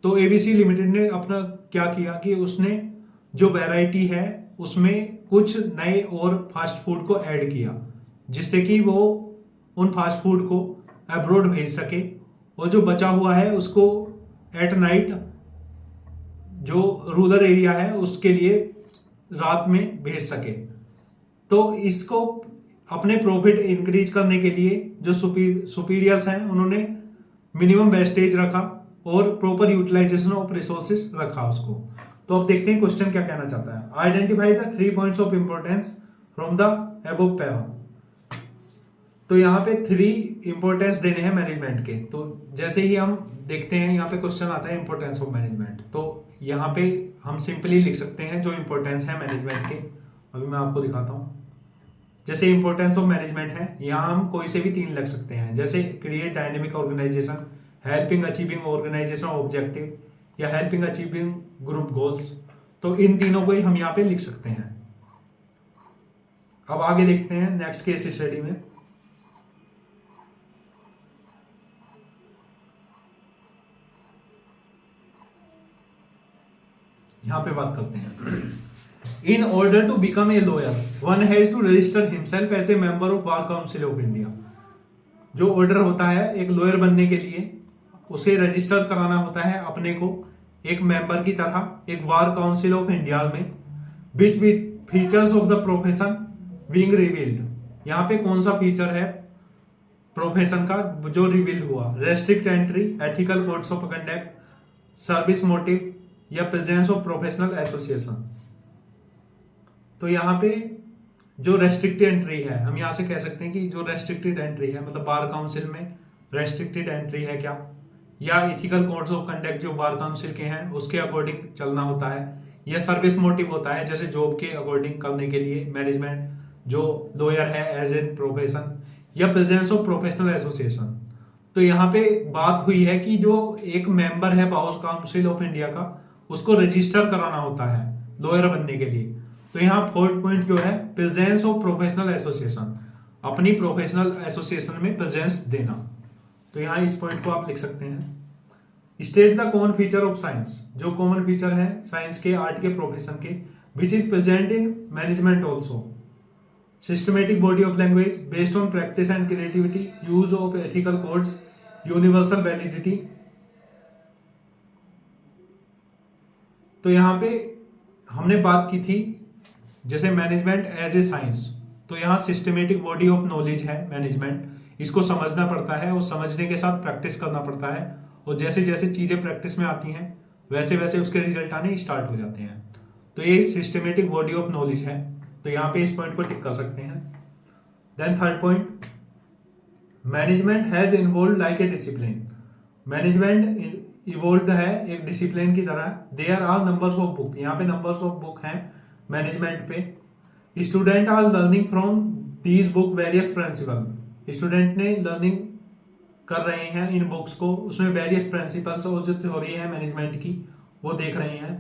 तो एबीसी लिमिटेड ने अपना क्या किया कि उसने जो वैरायटी है उसमें कुछ नए और फास्ट फूड को ऐड किया, जिससे कि वो उन फास्ट फूड को अब्रोड भेज सके, और जो बचा हुआ है उसको एट नाइट जो रूरल एरिया है उसके लिए रात में भेज सके। तो इसको अपने प्रॉफिट इंक्रीज करने के लिए जो सुपीरियर्स हैं उन्होंने मिनिमम वेस्टेज रखा और प्रॉपर यूटिलाइजेशन ऑफ रिसोर्सेज रखा उसको। तो अब देखते हैं क्वेश्चन क्या कहना चाहता है। Identify the 3 points of importance from the above para. तो यहाँ पे 3 इंपॉर्टेंस देने हैं मैनेजमेंट के। तो जैसे ही हम देखते हैं यहाँ पे क्वेश्चन आता है इंपॉर्टेंस ऑफ मैनेजमेंट, तो यहाँ पे हम सिंपली लिख सकते हैं जो इंपॉर्टेंस है मैनेजमेंट के। अभी मैं आपको दिखाता हूँ। जैसे इंपॉर्टेंस ऑफ मैनेजमेंट है, यहाँ हम कोई से भी 3 लिख सकते हैं, जैसे create dynamic organisation, helping achieving organisation objective, या हेल्पिंग अचीविंग ग्रुप गोल्स। तो इन तीनों को ही हम यहाँ पे लिख सकते हैं। अब आगे देखते हैं नेक्स्ट केस स्टडी में। यहां पे बात करते हैं। In order to become a lawyer one has to register himself as a member of Bar Council of India. जो ऑर्डर होता है एक लॉयर बनने के लिए, उसे रजिस्टर कराना होता है अपने को एक मेंबर की तरह एक बार काउंसिल ऑफ इंडिया में। Which features of the profession being revealed. यहाँ पे कौन सा फीचर है प्रोफेशन का जो रिवील हुआ? Restrict entry, ethical codes of conduct, service motive, या प्रेजेंस ऑफ प्रोफेशनल एसोसिएशन। तो यहाँ पे जो रेस्ट्रिक्टेड एंट्री है, हम यहाँ से कह सकते हैं कि जो रेस्ट्रिक्टेड एंट्री है मतलब बार काउंसिल में रेस्ट्रिक्टेड एंट्री है क्या, या इथिकल कोड्स ऑफ कंडक्ट जो बार काउंसिल के हैं उसके अकॉर्डिंग चलना होता है, या सर्विस मोटिव होता है जैसे जॉब के अकॉर्डिंग करने के लिए मैनेजमेंट जो लॉयर है एज ए प्रोफेशन, या प्रेजेंस ऑफ प्रोफेशनल एसोसिएशन। तो यहाँ पे बात हुई है कि जो एक मेंबर है बार काउंसिल ऑफ इंडिया का, उसको रजिस्टर कराना होता है लॉयर बनने के लिए। तो यहाँ 4th पॉइंट जो है प्रेजेंस ऑफ प्रोफेशनल एसोसिएशन, अपनी प्रोफेशनल एसोसिएशन में प्रेजेंस देना। तो यहाँ इस पॉइंट को आप लिख सकते हैं। State the common feature of science, जो कॉमन फीचर है साइंस के, आर्ट के, प्रोफेशन के, which is present in management also. Systematic body of language based on practice and creativity, use of ethical codes, universal validity. तो यहाँ पे हमने बात की थी जैसे मैनेजमेंट एज ए साइंस, तो यहाँ सिस्टमेटिक बॉडी ऑफ नॉलेज है मैनेजमेंट, इसको समझना पड़ता है और समझने के साथ प्रैक्टिस करना पड़ता है, और जैसे जैसे चीजें प्रैक्टिस में आती हैं वैसे वैसे उसके रिजल्ट आने स्टार्ट हो जाते हैं। तो ये सिस्टमेटिक बॉडी ऑफ नॉलेज है, तो यहाँ पे इस पॉइंट को टिक कर सकते हैं। Then 3rd point, management has involve like a discipline. Management evolve है एक डिसिप्लिन की तरह। There are numbers of book, यहाँ पे नंबर्स ऑफ बुक हैं मैनेजमेंट पे। Student are learning from these book various principle. Student ने लर्निंग कर रहे हैं इन बुक्स को, उसमें वेरियस प्रिंसिपल्स और जो थ्योरी है मैनेजमेंट की वो देख रहे हैं।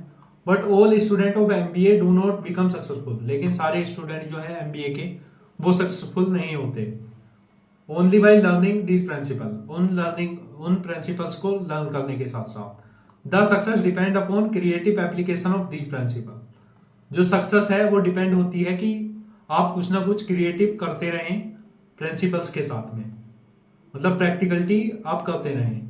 But all student of MBA do not become successful, लेकिन सारे स्टूडेंट जो है MBA के वो सक्सेसफुल नहीं होते। Only by learning these principle, उन प्रिंसिपल्स को लर्न करने के साथ साथ। The success depend upon creative application of these principle. जो सक्सेस है वो डिपेंड होती है कि आप कुछ ना कुछ क्रिएटिव करते रहें प्रिंसिपल्स के साथ में, मतलब प्रैक्टिकलिटी आप करते रहें।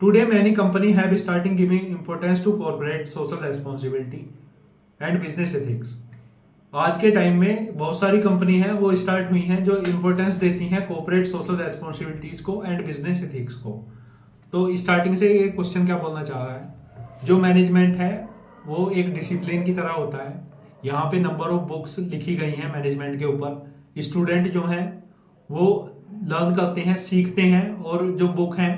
Today many company have starting giving importance to corporate social responsibility and business ethics. आज के टाइम में बहुत सारी कंपनी है वो स्टार्ट हुई हैं जो इंपॉर्टेंस देती हैं कॉर्पोरेट सोशल रेस्पॉन्सिबिलिटीज को एंड बिजनेस एथिक्स को। तो स्टार्टिंग से ये क्वेश्चन क्या बोलना चाह रहा है, जो मैनेजमेंट है वो एक डिसिप्लिन की तरह होता है। यहाँ पे नंबर ऑफ बुक्स लिखी गई हैं मैनेजमेंट के ऊपर। स्टूडेंट जो हैं वो लर्न करते हैं, सीखते हैं, और जो बुक हैं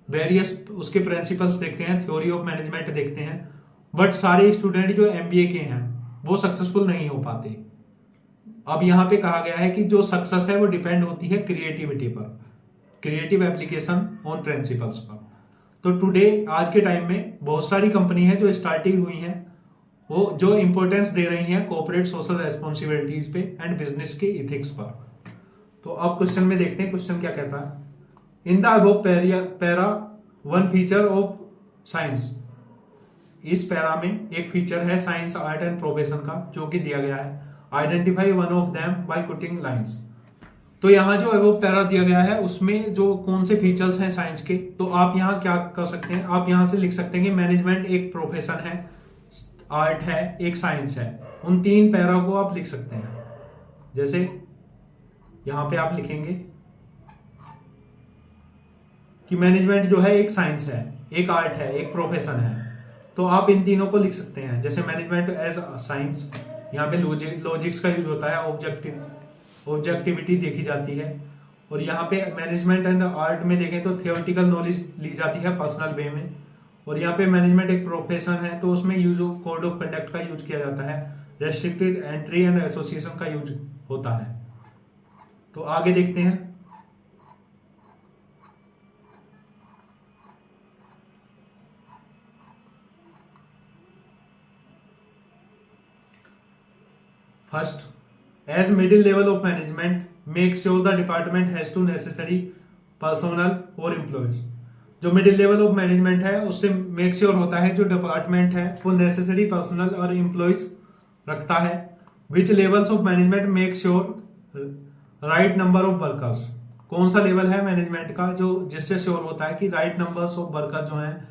वेरियस उसके प्रिंसिपल्स देखते हैं, थ्योरी ऑफ मैनेजमेंट देखते हैं। बट सारे स्टूडेंट जो MBA के हैं वो सक्सेसफुल नहीं हो पाते। अब यहाँ पे कहा गया है कि जो सक्सेस है वो डिपेंड होती है क्रिएटिविटी पर, क्रिएटिव एप्लीकेशन ऑन प्रिंसिपल्स पर। तो टुडे आज के टाइम में बहुत सारी कंपनी है जो स्टार्टिंग हुई हैं वो जो इंपॉर्टेंस दे रही हैं कॉर्पोरेट सोशल रेस्पॉन्सिबिलिटीज पे एंड बिजनेस के इथिक्स पर। तो अब क्वेश्चन में देखते हैं क्वेश्चन क्या कहता है। इन the above para one feature of science. इस पैरा में एक फीचर है साइंस, आर्ट एंड प्रोफेशन का जो कि दिया गया है। Identify one of them by putting lines. तो यहाँ जो अबव पैरा दिया गया है उसमें जो कौन से फीचर्स हैं साइंस के, तो आप यहाँ क्या कर सकते हैं, आप यहाँ से लिख सकते हैं कि मैनेजमेंट एक प्रोफेशन है, आर्ट है, एक साइंस है। उन 3 पैरा को आप लिख सकते हैं। जैसे यहाँ पे आप लिखेंगे कि मैनेजमेंट जो है एक साइंस है, एक आर्ट है, एक प्रोफेशन है, तो आप इन तीनों को लिख सकते हैं। जैसे मैनेजमेंट एज साइंस, यहाँ पे लॉजिक्स का यूज होता है, ऑब्जेक्टिविटी देखी जाती है। और यहाँ पे मैनेजमेंट एंड आर्ट में देखें तो थियोरेटिकल नॉलेज ली जाती है पर्सनल वे में। और यहाँ पे मैनेजमेंट एक प्रोफेशन है तो उसमें use of code of conduct का यूज किया जाता है, रेस्ट्रिक्टेड एंट्री एंड एसोसिएशन का यूज होता है। तो आगे देखते हैं। First, as middle level of management make sure the department has to necessary personnel और एम्प्लॉयज। जो मिडिल लेवल ऑफ मैनेजमेंट है उससे मेक श्योर होता है जो डिपार्टमेंट है वो नेसेसरी पर्सनल और एम्प्लॉयज रखता है। Which levels of management make sure right number of workers. कौन सा लेवल है मैनेजमेंट का जो जिससे श्योर होता है कि राइट नंबर्स ऑफ वर्कर जो हैं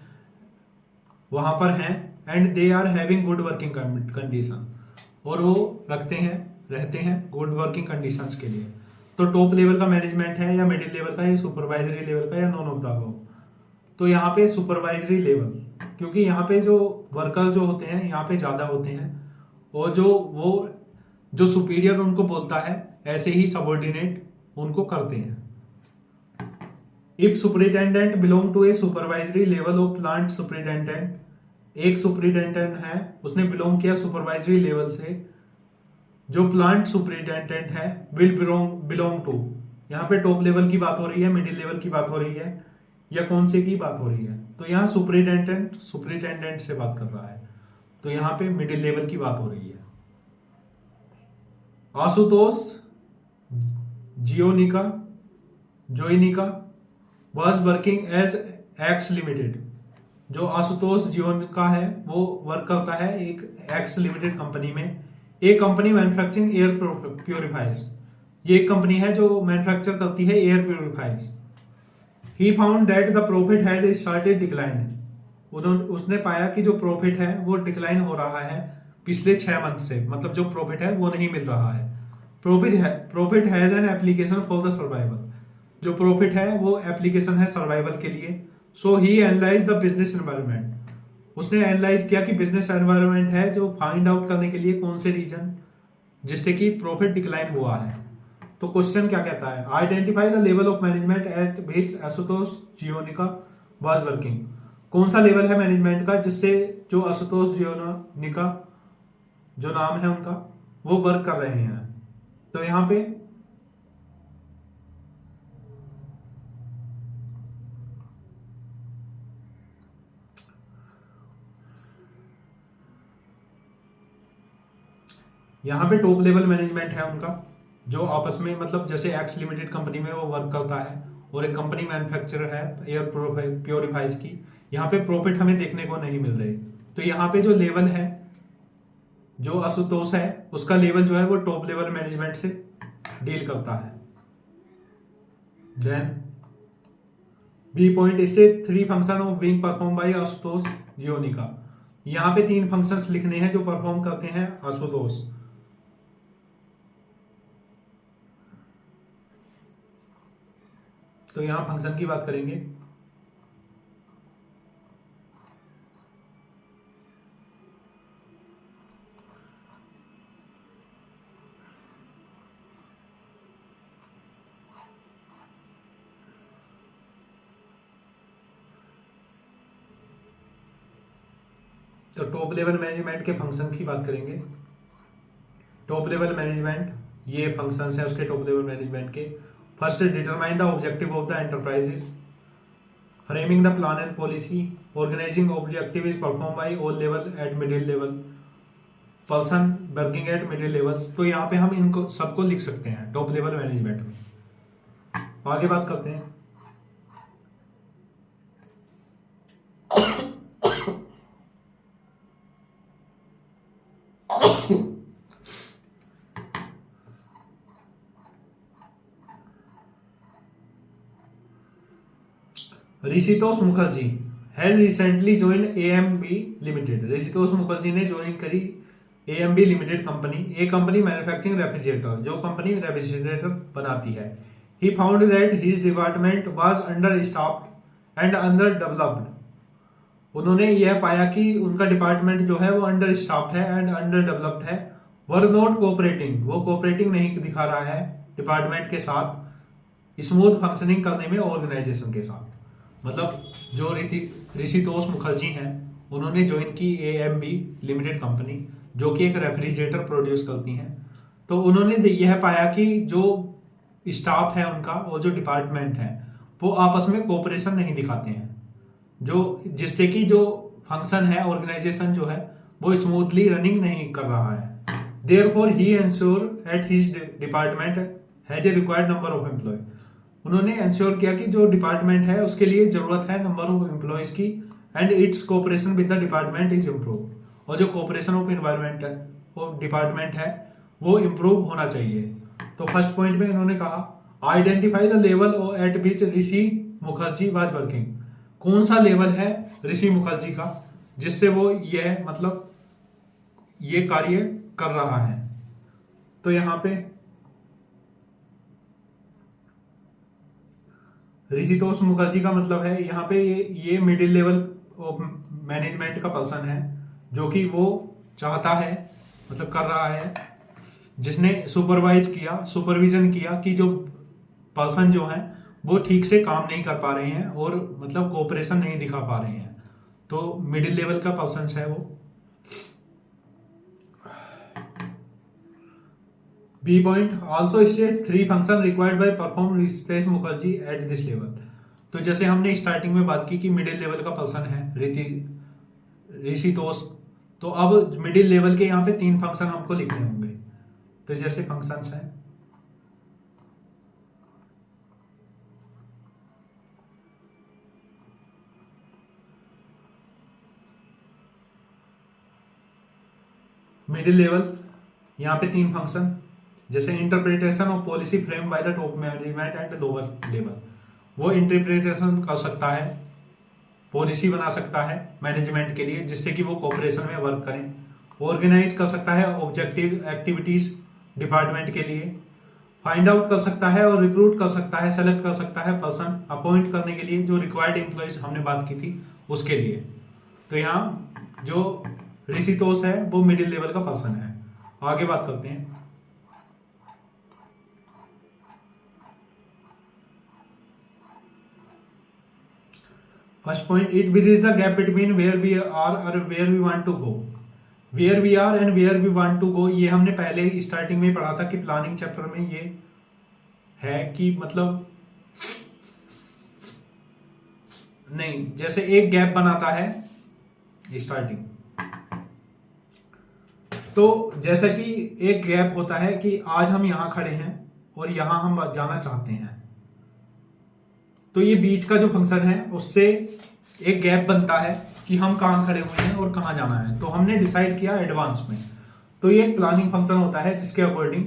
वहां पर हैं, and they are having good working condition, और वो रहते हैं गुड वर्किंग कंडीशंस के लिए। तो टॉप लेवल का मैनेजमेंट है या मिडिल लेवल का या सुपरवाइजरी लेवल का या नॉन ऑफ द अबव। तो यहाँ पे सुपरवाइजरी लेवल, क्योंकि यहाँ पे जो वर्कर जो होते हैं यहाँ पे ज्यादा होते हैं, और जो सुपीरियर उनको बोलता है ऐसे ही सबऑर्डिनेट उनको करते हैं। If superintendent belong to a supervisory level of plant superintendent, एक सुपरिटेंडेंट है उसने बिलोंग किया सुपरवाइजरी लेवल से, जो प्लांट सुपरिटेंडेंट है विल बिलोंग टू, यहाँ पे टॉप लेवल की बात हो रही है, मिडिल लेवल की बात हो रही है, या कौन से की बात हो रही है? तो यहाँ सुपरिटेंडेंट से बात कर रहा है, तो यहाँ पे मिडिल लेवल की बात हो रही है। आशुतोष जोइनिका was working as X limited. जो आशुतोष जियोनिका है वो वर्क करता है एक एक्स लिमिटेड कंपनी में। एक कंपनी मैन्युफैक्चरिंग एयर प्योरीफायर्स, ये एक कंपनी है जो मैन्युफैक्चर करती है air purifiers. He found that the profit had started decline. उसने पाया कि जो प्रॉफिट है वो डिक्लाइन हो रहा है पिछले 6 मंथ से, मतलब जो प्रॉफिट है वो नहीं मिल रहा है। Profit has an application for the survival. जो प्रॉफिट है वो एप्लीकेशन है सर्वाइवल के लिए। सो ही एनालाइज द बिजनेस एनवायरनमेंट। उसने एनालाइज किया कि बिजनेस एनवायरनमेंट है जो फाइंड आउट करने के लिए कौन से रीजन जिससे कि प्रॉफिट डिक्लाइन हुआ है। तो क्वेश्चन क्या कहता है? Identify the level of management at which Ashutosh जियोनिका वाज वर्किंग। कौन सा लेवल है मैनेजमेंट का जिससे जो आशुतोष जियोनिका जो नाम है उनका वो वर्क कर रहे हैं। तो यहां पे टॉप लेवल मैनेजमेंट है उनका जो आपस में, मतलब जैसे एक्स लिमिटेड कंपनी में वो वर्क करता है और एक कंपनी मैन्युफैक्चरर है एयर प्योरीफाइज की। यहाँ पे प्रॉफिट हमें देखने को नहीं मिल रही। तो यहाँ पे जो लेवल है जो आशुतोष है उसका लेवल जो है वो टॉप लेवल मैनेजमेंट से डील करता है। Then B point state 3 function of being perform by Ashutosh जियोनिका। यहाँ पे 3 फंक्शंस लिखने हैं जो परफॉर्म करते हैं आशुतोष। तो यहां फंक्शन की बात करेंगे। तो टॉप लेवल मैनेजमेंट के फंक्शन की बात करेंगे। टॉप लेवल मैनेजमेंट ये फंक्शंस हैं उसके टॉप लेवल मैनेजमेंट के। First, determine the objective of the enterprises, framing the plan and policy, organising objective is perform by all level at middle level, person working at middle levels. तो यहाँ पे हम इनको सबको लिख सकते हैं टॉप लेवल मैनेजमेंट में। आगे बात करते हैं। Rishitosh Mukherjee has recently join AMB limited. Rishitosh Mukherjee ने ज्वाइन करी AMB limited company, a company manufacturing refrigerator, जो कंपनी रेफ्रिजरेटर बनाती है। He found that his department was understaffed and underdeveloped. उन्होंने यह पाया कि उनका डिपार्टमेंट जो है वो अंडर स्टाफ्ड है एंड अंडर डेवलप्ड है। वर नॉट कोऑपरेटिंग, वो कोऑपरेटिंग नहीं दिखा रहा है डिपार्टमेंट के साथ स्मूथ फंक्शनिंग करने में ऑर्गेनाइजेशन के साथ। मतलब जो ऋषितोष मुखर्जी हैं उन्होंने ज्वाइन की AMB लिमिटेड कंपनी, जो कि एक रेफ्रिजरेटर प्रोड्यूस करती हैं। तो उन्होंने यह पाया कि जो स्टाफ है उनका और जो डिपार्टमेंट है वो आपस में कोऑपरेशन नहीं दिखाते हैं, जो जिससे कि जो फंक्शन है ऑर्गेनाइजेशन जो है वो स्मूथली रनिंग नहीं कर रहा है। Therefore, he ensure at his department has a required number of employee. उन्होंने इंश्योर किया कि जो डिपार्टमेंट है उसके लिए जरूरत है नंबर ऑफ एम्प्लॉयज की and it's cooperation with the department is improve. और जो कोऑपरेशन ऑफ एनवायरमेंट है वो डिपार्टमेंट है वो इम्प्रूव होना चाहिए। तो फर्स्ट पॉइंट में इन्होंने कहा identify the level eight which Rishi Mukherjee was working. कौन सा लेवल है ऋषि मुखर्जी का जिससे वो यह मतलब ये कार्य कर रहा है। तो यहां पे ऋषितोष मुखर्जी का मतलब है यहाँ पे ये मिडिल लेवल ऑफ मैनेजमेंट का पर्सन है जो कि वो चाहता है मतलब कर रहा है, जिसने सुपरविजन किया कि जो पर्सन जो है वो ठीक से काम नहीं कर पा रहे हैं और मतलब कोऑपरेशन नहीं दिखा पा रहे हैं। तो मिडिल लेवल का पर्सन है वो। B point also states 3 function required by perform ऋषितोष Mukherjee at this level। तो जैसे हमने स्टार्टिंग में बात की कि मिडिल लेवल का पर्सन है ऋषितोष, तो अब मिडिल लेवल के यहाँ पे 3 फंक्शन हमको लिखने होंगे। तो जैसे फंक्शंस हैं मिडिल लेवल, यहाँ पे 3 फंक्शन जैसे interpretation of policy frame by the top management and lower level. वो इंटरप्रिटेशन कर सकता है, पॉलिसी बना सकता है मैनेजमेंट के लिए जिससे कि वो कोऑपरेशन में वर्क करें। ऑर्गेनाइज कर सकता है ऑब्जेक्टिव एक्टिविटीज डिपार्टमेंट के लिए। फाइंड आउट कर सकता है और रिक्रूट कर सकता है, सेलेक्ट कर सकता है पर्सन अपॉइंट करने के लिए जो रिक्वायर्ड एम्प्लॉयज हमने बात की थी उसके लिए। तो यहाँ जो ऋषितोष है वो मिडिल लेवल का पर्सन है। आगे बात करते हैं। First point, it bridges the gap between where we are और where we want to go. Where we are and where we want to go ये हमने पहले स्टार्टिंग में पढ़ा था कि प्लानिंग चैप्टर में ये है कि मतलब नहीं, जैसे एक गैप बनाता है स्टार्टिंग, तो जैसा कि एक गैप होता है कि आज हम यहां खड़े हैं और यहां हम जाना चाहते हैं, तो ये बीच का जो फंक्शन है उससे एक गैप बनता है कि हम कहां खड़े हुए हैं और कहां जाना है। तो हमने डिसाइड किया एडवांस में, तो ये एक प्लानिंग फंक्शन होता है जिसके अकॉर्डिंग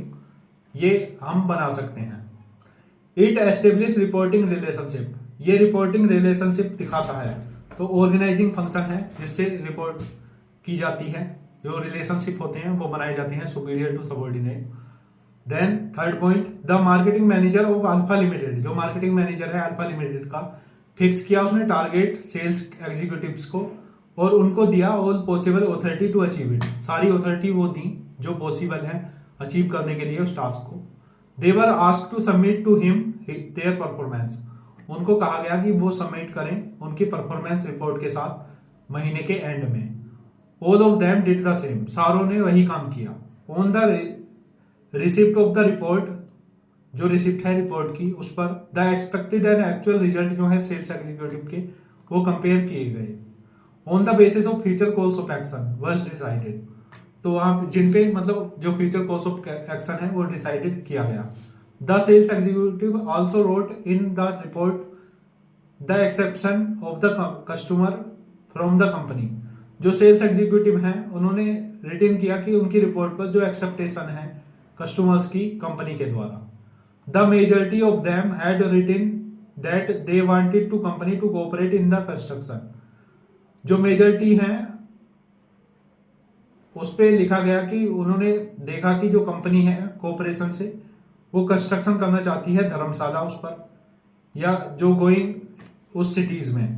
ये हम बना सकते हैं। इट एस्टेब्लिश रिपोर्टिंग रिलेशनशिप, ये रिपोर्टिंग रिलेशनशिप दिखाता है। तो ऑर्गेनाइजिंग फंक्शन है जिससे रिपोर्ट की जाती है, जो रिलेशनशिप होते हैं वो बनाए जाते हैं superior to subordinate. Then third point, the marketing manager of Alpha Limited, जो मार्केटिंग मैनेजर है अल्फा लिमिटेड का, फिक्स किया उसने टारगेट सेल्स एग्जीक्यूटिव्स को और उनको दिया all possible authority to achieve it, सारी अथॉरिटी वो दी जो पॉसिबल है अचीव करने के लिए उस टास्क को। They were asked to submit to him their performance, उनको कहा गया कि वो सबमिट करें उनकी परफॉर्मेंस रिपोर्ट के साथ महीने के एंड में। All of them did the same, सारों ने वही काम किया। On the receipt of the report, जो रिसिप्ट है रिपोर्ट की उस पर the expected and actual result जो है सेल्स एग्जीक्यूटिव के वो कंपेयर किए गए। On the basis of future course of action was decided, तो वहां जिन पे मतलब जो फ्यूचर कोर्स ऑफ एक्शन है वो डिसाइडेड किया गया। The sales executive also wrote in the report the exception of the customer from the company, जो सेल्स एग्जीक्यूटिव हैं उन्होंने रिटन किया कि उनकी रिपोर्ट पर जो एक्सेप्टेशन है कस्टमर्स की कंपनी के द्वारा। The majority of them had written that they wanted to company to cooperate in the construction, जो मेजॉरिटी हैं उस पे लिखा गया कि उन्होंने देखा कि जो कंपनी है कॉरपोरेशन से वो कंस्ट्रक्शन करना चाहती है धर्मशाला उस पर, या जो गोइंग उस सिटीज में।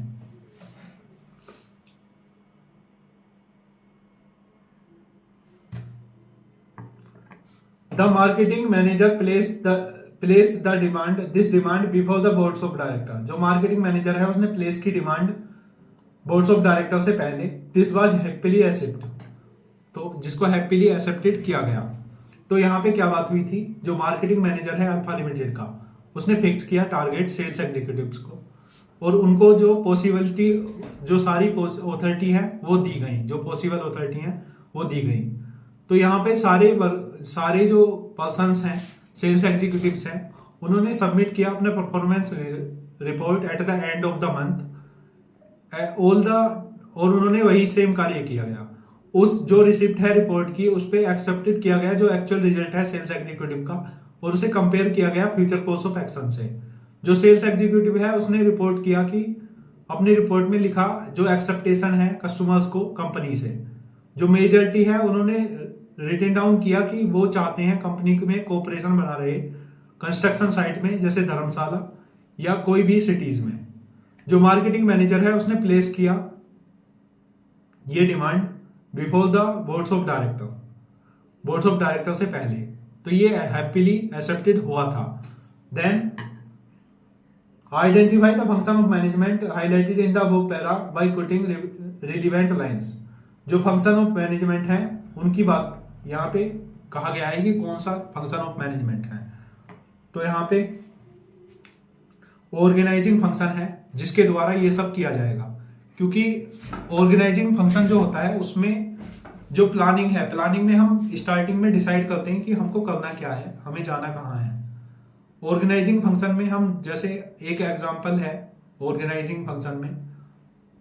The marketing manager place the demand this demand before the boards of director. जो मार्केटिंग मैनेजर है उसने प्लेस की डिमांड बोर्ड्स ऑफ डायरेक्टर से पहले। दिस वाज हैप्पीली एक्सेप्ट, तो जिसको हैप्पीली एक्सेप्टेड किया गया। तो यहाँ पे क्या बात हुई थी, जो मार्केटिंग मैनेजर है अल्फा लिमिटेड का, उसने फिक्स किया टारगेट सेल्स एग्जीक्यूटिव्स को, और उनको जो पॉसिबिलिटी, जो सारी अथॉरिटी है वो दी गई, जो पॉसिबल अथॉरिटी है वो दी गई। तो यहाँ पे सारे जो पर्सन्स हैं, सेल्स एग्जीक्यूटिव्स हैं, उन्होंने सबमिट किया अपना performance report at the end of the month और उन्होंने वही सेम कार्य किया गया। उस जो रिसिप्ट है रिपोर्ट की, उस पे एक्सेप्टेड किया गया जो एक्चुअल रिजल्ट है सेल्स एग्जीक्यूटिव का, और उसे कंपेयर किया गया फ्यूचर कोर्स ऑफ एक्शन से। जो सेल्स एग्जीक्यूटिव है उसने रिपोर्ट किया कि अपनी रिपोर्ट में लिखा जो एक्सेप्टेशन है कस्टमर्स को कंपनी से, जो मेजॉरिटी है उन्होंने रिटन डाउन किया कि वो चाहते हैं कंपनी में कोऑपरेशन बना रहे कंस्ट्रक्शन साइट में, जैसे धर्मशाला या कोई भी सिटीज में। जो मार्केटिंग मैनेजर है उसने प्लेस किया ये demand before the boards of director से पहले, तो ये हैप्पीली एक्सेप्टेड हुआ था। Then identify the function of management highlighted in the above para by quoting relevant lines. जो फंक्शन ऑफ मैनेजमेंट है उनकी बात यहाँ पे कहा गया है कि कौन सा फंक्शन ऑफ मैनेजमेंट है। तो यहाँ पे ऑर्गेनाइजिंग फंक्शन है जिसके द्वारा ये सब किया जाएगा, क्योंकि ऑर्गेनाइजिंग फंक्शन जो होता है उसमें जो प्लानिंग है, प्लानिंग में हम स्टार्टिंग में डिसाइड करते हैं कि हमको करना क्या है, हमें जाना कहाँ है। ऑर्गेनाइजिंग फंक्शन में हम, जैसे एक एग्जांपल है ऑर्गेनाइजिंग फंक्शन में,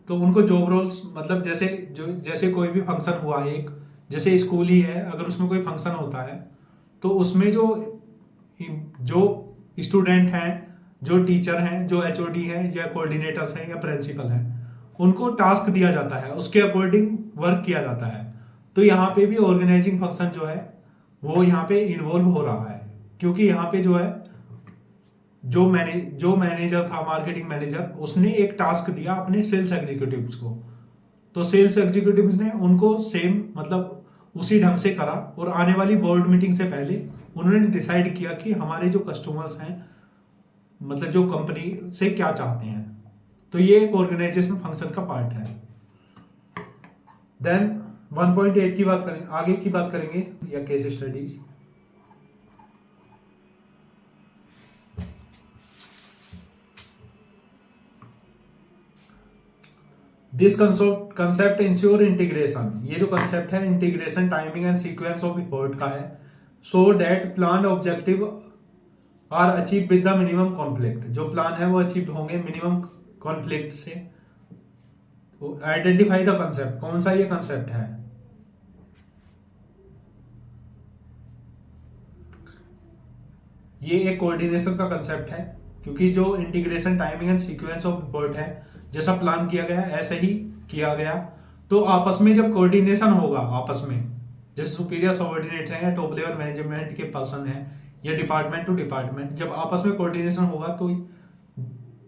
तो उनको जॉब रोल्स, मतलब जैसे कोई भी फंक्शन हुआ, एक जैसे स्कूल ही है, अगर उसमें कोई फंक्शन होता है तो उसमें जो स्टूडेंट हैं, जो टीचर हैं, जो एचओडी हैं या कोऑर्डिनेटर्स हैं या प्रिंसिपल हैं, उनको टास्क दिया जाता है, उसके अकॉर्डिंग वर्क किया जाता है। तो यहाँ पे भी ऑर्गेनाइजिंग फंक्शन जो है वो यहाँ पे इन्वॉल्व हो रहा है, क्योंकि यहाँ पे जो है जो मैनेजर था, मार्केटिंग मैनेजर, उसने एक टास्क दिया अपने सेल्स एग्जीक्यूटिव्स को, तो सेल्स एग्जीक्यूटिव्स ने उनको सेम मतलब उसी ढंग से करा, और आने वाली बोर्ड मीटिंग से पहले उन्होंने डिसाइड किया कि हमारे जो कस्टमर्स हैं, मतलब जो कंपनी से क्या चाहते हैं। तो ये एक ऑर्गेनाइजेशन फंक्शन का पार्ट है। देन 1.8 की बात करेंगे, आगे की बात करेंगे या case studies. This concept ensure integration, ये जो कंसेप्ट है integration, timing and sequence of effort का है, so that plan objective are achieve with the minimum conflict. जो प्लान है वो अचीव होंगे मिनिमम कॉन्फ्लिक्ट से। आइडेंटिफाई द कंसेप्ट, कौन सा ये कंसेप्ट है, ये एक कोऑर्डिनेशन का कंसेप्ट है, क्योंकि जो integration, timing and sequence of effort है, जैसा प्लान किया गया ऐसे ही किया गया। तो आपस में जब कोऑर्डिनेशन होगा, आपस में जैसे सुपीरियर सबऑर्डिनेट है या टॉप लेवल मैनेजमेंट के पर्सन है या डिपार्टमेंट टू डिपार्टमेंट, जब आपस में कोऑर्डिनेशन होगा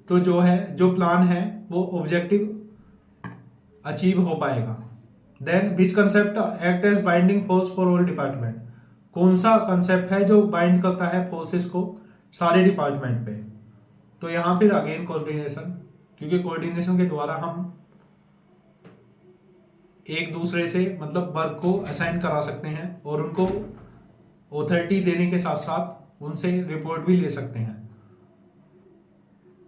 तो जो है, जो प्लान है वो ऑब्जेक्टिव अचीव हो पाएगा। Then which concept act as binding force for all department, कौन सा कंसेप्ट है जो बाइंड करता है फोर्सेस को सारे डिपार्टमेंट पे। तो यहां फिर अगेन कोऑर्डिनेशन, क्योंकि कोऑर्डिनेशन के द्वारा हम एक दूसरे से मतलब वर्क को असाइन करा सकते हैं और उनको ऑथोरिटी देने के साथ साथ उनसे रिपोर्ट भी ले सकते हैं।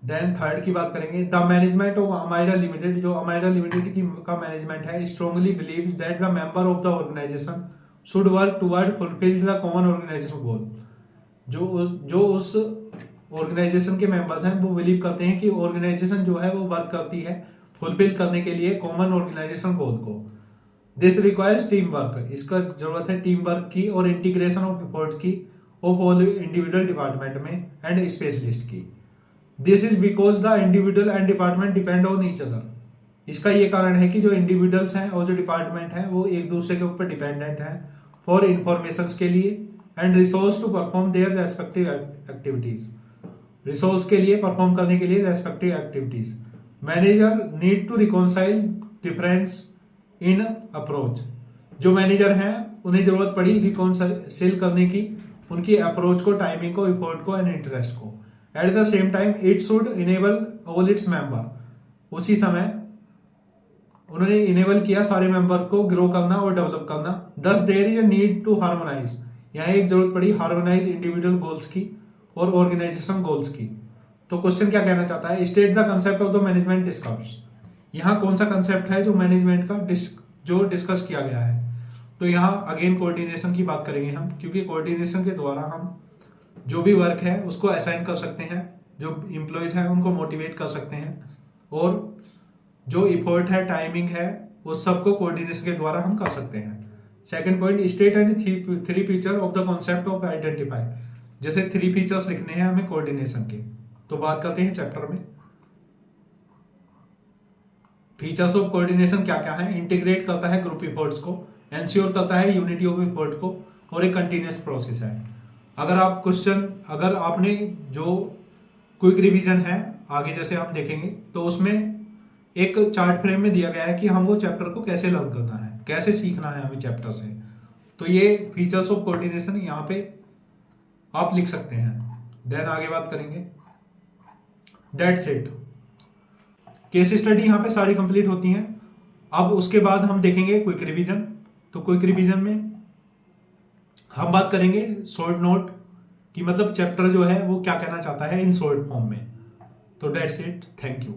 देन थर्ड की बात करेंगे, the management of Amaira limited, जो अमाइरा लिमिटेड की का मैनेजमेंट है, strongly believe that the member of the organization should work toward fulfill the common organization goal. जो उस ऑर्गेनाइजेशन के मेंबर्स हैं वो बिलीव करते हैं कि ऑर्गेनाइजेशन जो है वो वर्क करती है फुलफिल करने के लिए कॉमन ऑर्गेनाइजेशन गोल को। दिस रिक्वायर्स टीम वर्क, इसका जरूरत है टीम वर्क की और इंटीग्रेशन ऑफ एफर्ट्स की ऑफ ऑल इंडिविजुअल डिपार्टमेंट में एंड स्पेशलिस्ट की। This is because the individual and department depend on each other. इसका ये कारण है कि जो इंडिविजुअल्स हैं और जो डिपार्टमेंट हैं वो एक दूसरे के ऊपर डिपेंडेंट हैं फॉर इंफॉर्मेशन के लिए and resource to perform their respective activities, resource के लिए परफॉर्म करने के लिए respective activities. Manager need to reconcile difference in approach, जो मैनेजर हैं उन्हें जरूरत पड़ी रिकॉन्साइल करने की उनकी अप्रोच को, टाइमिंग को, इफोर्ट को एंड इंटरेस्ट को। At the same time it should enable all its member, उसी समय उन्होंने इनेबल किया सारे मेंबर को ग्रो करना और डेवलप करना। Thus there is a need to harmonise, यहाँ एक जरूरत पड़ी हार्मोनाइज इंडिविजुअल गोल्स की और ऑर्गेनाइजेशन गोल्स की। तो क्वेश्चन क्या कहना चाहता है, state the concept of the management discuss, यहाँ कौन सा कंसेप्ट है जो मैनेजमेंट का जो डिस्कस किया गया है। तो यहाँ अगेन कोऑर्डिनेशन की बात करेंगे हम, क्योंकि कोऑर्डिनेशन के द्वारा हम जो भी वर्क है उसको असाइन कर सकते हैं, जो इम्प्लॉयज हैं उनको मोटिवेट कर सकते हैं, और जो इफोर्ट है, टाइमिंग है, उस सबको कोऑर्डिनेशन के द्वारा हम कर सकते हैं। Second point, state and three feature of the concept of identify, जैसे 3 फीचर्स लिखने हैं हमें कोऑर्डिनेशन के। तो बात करते हैं चैप्टर में फीचर्स ऑफ कोऑर्डिनेशन क्या क्या है। इंटीग्रेट करता है ग्रुप इफोर्ट्स को, एंश्योर करता है यूनिटी ऑफ इफोर्ट को, और एक कंटिन्यूस प्रोसेस है। अगर आपने जो क्विक रिवीजन है आगे जैसे हम देखेंगे तो उसमें एक चार्ट फ्रेम में दिया गया है कि हमको चैप्टर को कैसे लर्न करना है, कैसे सीखना है हमें चैप्टर से। तो ये फीचर्स ऑफ कोऑर्डिनेशन यहाँ पे आप लिख सकते हैं। देन आगे बात करेंगे दैट्स इट। केस स्टडी यहाँ पे सारी कंप्लीट होती हैं। अब उसके बाद हम देखेंगे क्विक रिवीजन। तो क्विक रिवीजन में हम बात करेंगे शॉर्ट नोट कि मतलब चैप्टर जो है वो क्या कहना चाहता है इन शॉर्ट फॉर्म में। तो दैट्स इट, थैंक यू।